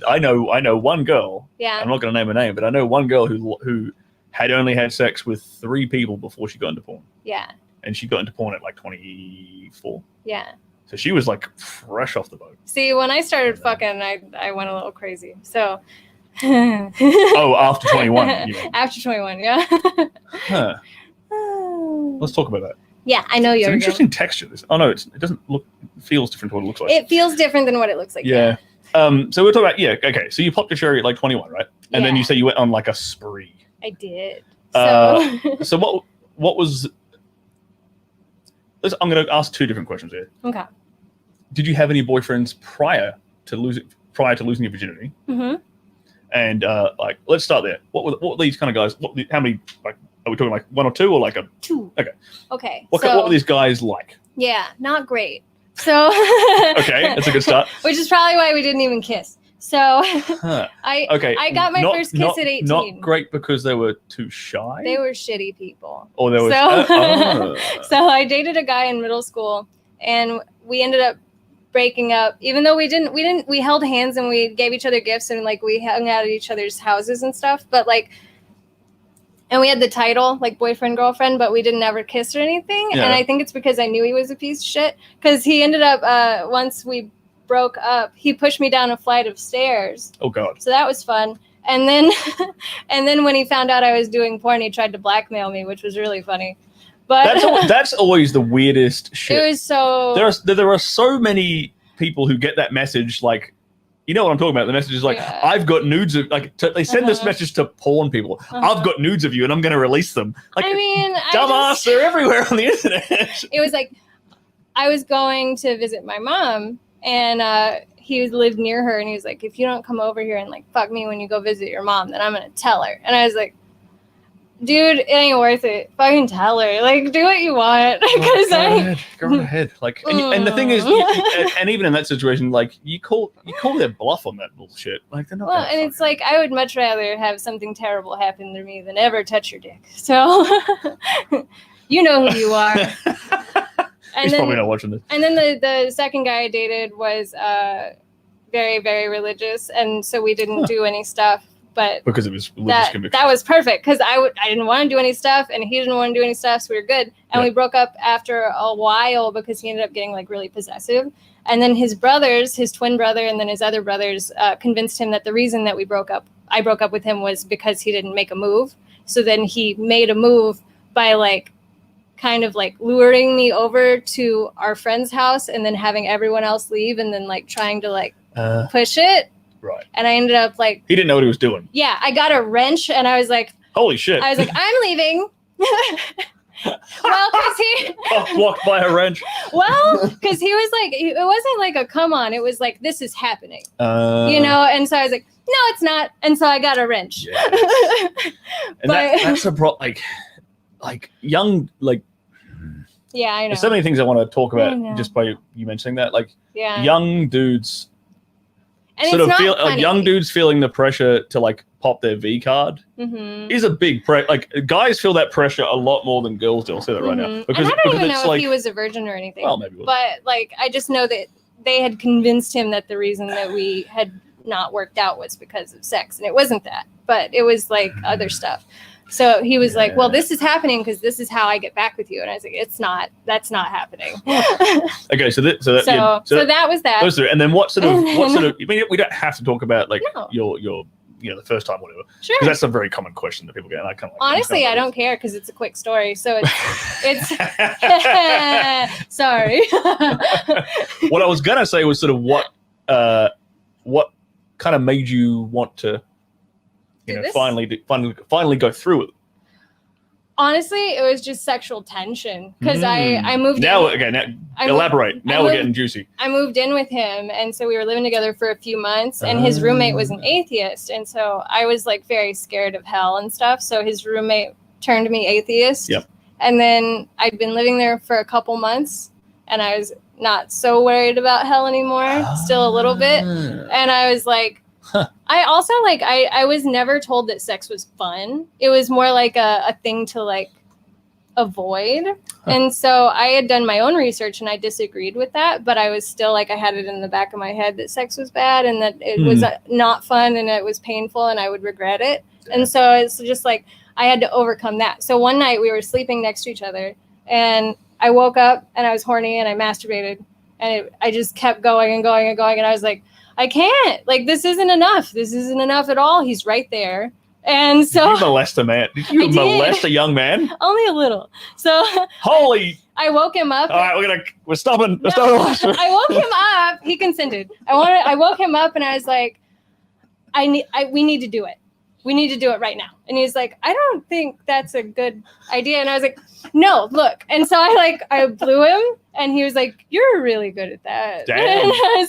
I know one girl. Yeah. I'm not going to name her name, but I know one girl who had only had sex with 3 people before she got into porn. Yeah. And she got into porn at like 24. Yeah. So she was like fresh off the boat. See, when I started fucking, I went a little crazy. So. Oh, after 21. After 21, yeah. Huh. Let's talk about that. Yeah, I know you're. It's an interesting texture. This. Oh no, it doesn't look. It feels different to what it looks like. It feels different than what it looks like. Yeah. So we're talking about okay. So you popped your cherry at like 21, right? And then you say you went on like a spree. I did. So. So what was? I'm going to ask 2 different questions here. Okay. Did you have any boyfriends prior to losing your virginity? Mm-hmm. And like, let's start there. What were these kind of guys? How many? Like, are we talking like 1 or 2 or like a 2? Okay. Okay. What were these guys like? Yeah, not great. So. Okay, that's a good start. Which is probably why we didn't even kiss. So. I got my first kiss at 18. Not great because they were too shy. They were shitty people. Or they were. So I dated a guy in middle school, and we ended up breaking up, even though we held hands and we gave each other gifts and like we hung out at each other's houses and stuff, but like, and we had the title like boyfriend girlfriend, but we didn't ever kiss or anything. And I think it's because I knew he was a piece of shit, because he ended up once we broke up, he pushed me down a flight of stairs. Oh god. So that was fun. And then when he found out I was doing porn, he tried to blackmail me, which was really funny. But that's always the weirdest shit. It was so. There are so many people who get that message, like, you know what I'm talking about. The message is like, I've got nudes of, like, they send this message to porn people. I've got nudes of you, and I'm going to release them. Like, I mean, dumbass, they're everywhere on the internet. It was like, I was going to visit my mom, and he lived near her, and he was like, if you don't come over here and like fuck me when you go visit your mom, then I'm going to tell her. And I was like, dude, it ain't worth it. Fucking tell her. Like, do what you want. Go ahead. Like, and the thing is, and even in that situation, like, you call their bluff on that bullshit. Like, they're not. Well, and it's like, I would much rather have something terrible happen to me than ever touch your dick. So, you know who you are. He's probably not watching this. And then the second guy I dated was very, very religious, and so we didn't do any stuff. But because it was religious conviction. That was perfect, because I didn't want to do any stuff, and he didn't want to do any stuff, so we were good. And we broke up after a while because he ended up getting like really possessive. And then his brothers, his twin brother, and then his other brothers convinced him that the reason that I broke up with him was because he didn't make a move. So then he made a move by like kind of like luring me over to our friend's house and then having everyone else leave and then like trying to like push it. Right. And I ended up like... He didn't know what he was doing. Yeah, I got a wrench and I was like... Holy shit. I was like, I'm leaving. Well, because he... blocked by a wrench. Well, because he was like... It wasn't like a come on. It was like, this is happening. You know? And so I was like, no, it's not. And so I got a wrench. Yes. And that's a like young... like. Yeah, I know. There's so many things I want to talk about just by you mentioning that. Like, young dudes... And sort of feel young dudes feeling the pressure to like pop their V card is a big like guys feel that pressure a lot more than girls do. I'll say that right now because I don't even know if he was a virgin or anything. Well, maybe. But like I just know that they had convinced him that the reason that we had not worked out was because of sex, and it wasn't that, but it was like other stuff. So he was like, well, this is happening because this is how I get back with you. And I was like, it's not. That's not happening. Okay, so that was that. Those three. And then what sort of, I mean, we don't have to talk about like your the first time, whatever. Sure. Because that's a very common question that people get. And I kind of honestly, I don't care because it's a quick story. So it's sorry. What I was going to say was sort of what kind of made you want to, finally go through it. Honestly, it was just sexual tension because I moved elaborate. Now we're getting juicy. I moved in with him, and so we were living together for a few months, and his roommate was an atheist, and so I was like very scared of hell and stuff. So his roommate turned me atheist. Yep. And then I'd been living there for a couple months, and I was not so worried about hell anymore, still a little bit, and I was like. I also I was never told that sex was fun. It was more like a thing to like avoid. And so I had done my own research and I disagreed with that, but I was still like, I had it in the back of my head that sex was bad and that it was not fun and it was painful and I would regret it. And so it's just like, I had to overcome that. So one night we were sleeping next to each other and I woke up and I was horny and I masturbated and I just kept going and going and going. And I was like, I can't, like, this isn't enough. This isn't enough at all. He's right there. And so did you molest a man? Did you molest a young man? Only a little. So holy! I woke him up. All right, we're stopping. We're stopping. I woke him up. He consented. I woke him up and I was like, we need to do it. We need to do it right now. And he's like, I don't think that's a good idea. And I was like, no, look. And so I blew him and he was like, you're really good at that. Damn. And I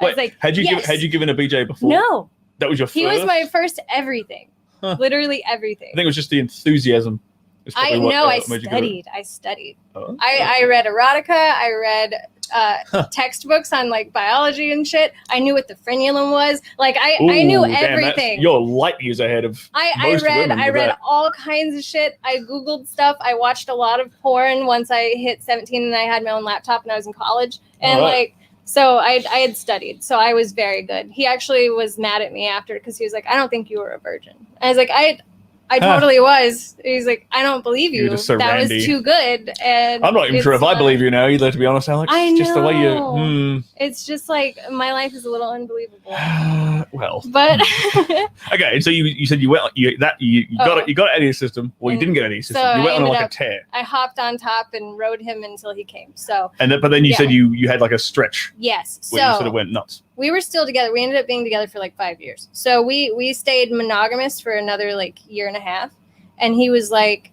was like, had you given a BJ before? No. That was your first? He was my first everything. Huh. Literally everything. I think it was just the enthusiasm. I studied. Oh. I read erotica. I read textbooks on like biology and shit. I knew what the frenulum was. Like I knew everything. You're light years ahead of I read all kinds of shit. I Googled stuff. I watched a lot of porn once I hit 17 and I had my own laptop and I was in college. And so I had studied. So I was very good. He actually was mad at me after because he was like, I don't think you were a virgin. I was like, I totally was. He's like, I don't believe you. That was too good. And I'm not even sure if I believe you now either, to be honest, Alex. I know. Just the way you... It's just like, my life is a little unbelievable. Well. But... okay, so you said you got it out of your system. Well, you didn't get any system. So you went on like a tear. I hopped on top and rode him until he came. So... But then you said you had like a stretch. Yes. Where you sort of went nuts. We were still together. We ended up being together for like 5 years. So we stayed monogamous for another like year and a half. And he was like,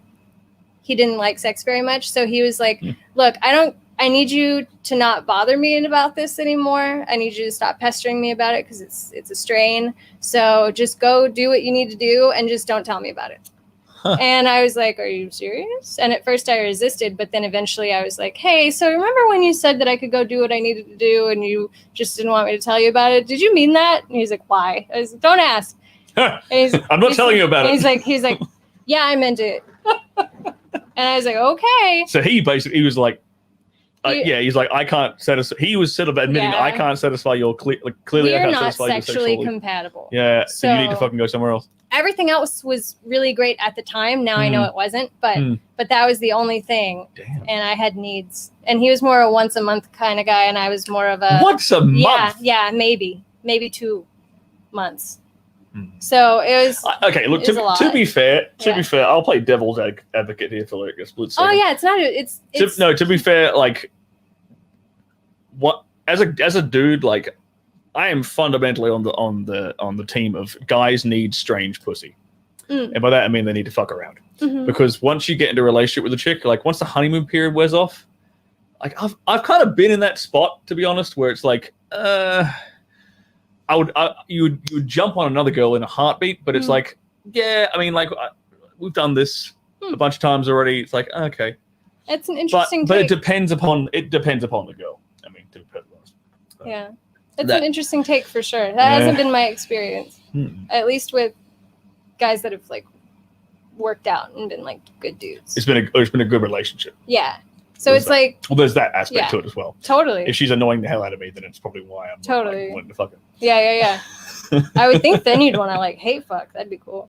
he didn't like sex very much. So he was like, look, I need you to not bother me about this anymore. I need you to stop pestering me about it because it's a strain. So just go do what you need to do and just don't tell me about it. Huh. And I was like, are you serious? And at first I resisted, but then eventually I was like, hey, so remember when you said that I could go do what I needed to do and you just didn't want me to tell you about it? Did you mean that? And he's like, why? I was like, don't ask. I'm not telling you about it. He's like, yeah, I meant it. And I was like, okay. So he was like, he's like, I can't satisfy. He was sort of admitting, I can't satisfy your clearly. We're I can't not satisfy sexually compatible. Yeah, so you need to fucking go somewhere else. Everything else was really great at the time. Now I know it wasn't, but that was the only thing. Damn. And I had needs. And he was more a once a month kind of guy, and I was more of a once a month. Yeah, maybe 2 months. So it was okay. Look, to be fair, I'll play devil's advocate here for like a split second. Oh yeah, it's not. It's to be fair, like what as a dude, like I am fundamentally on the team of guys need strange pussy, and by that I mean they need to fuck around because once you get into a relationship with a chick, like once the honeymoon period wears off, like I've kind of been in that spot, to be honest, where it's like you would jump on another girl in a heartbeat, but it's like, yeah, I mean, like we've done this a bunch of times already. It's like, okay, it's an interesting, but it depends upon the girl. I mean, to be perfectly honest. Yeah, it's an interesting take for sure. That hasn't been my experience, at least with guys that have like worked out and been like good dudes. It's been a good relationship. Yeah. So it's like, well, there's that aspect to it as well. Totally. If she's annoying the hell out of me, then it's probably why I'm not, like, wanting to fuck her. Yeah. I would think then you'd want to like hate fuck. That'd be cool.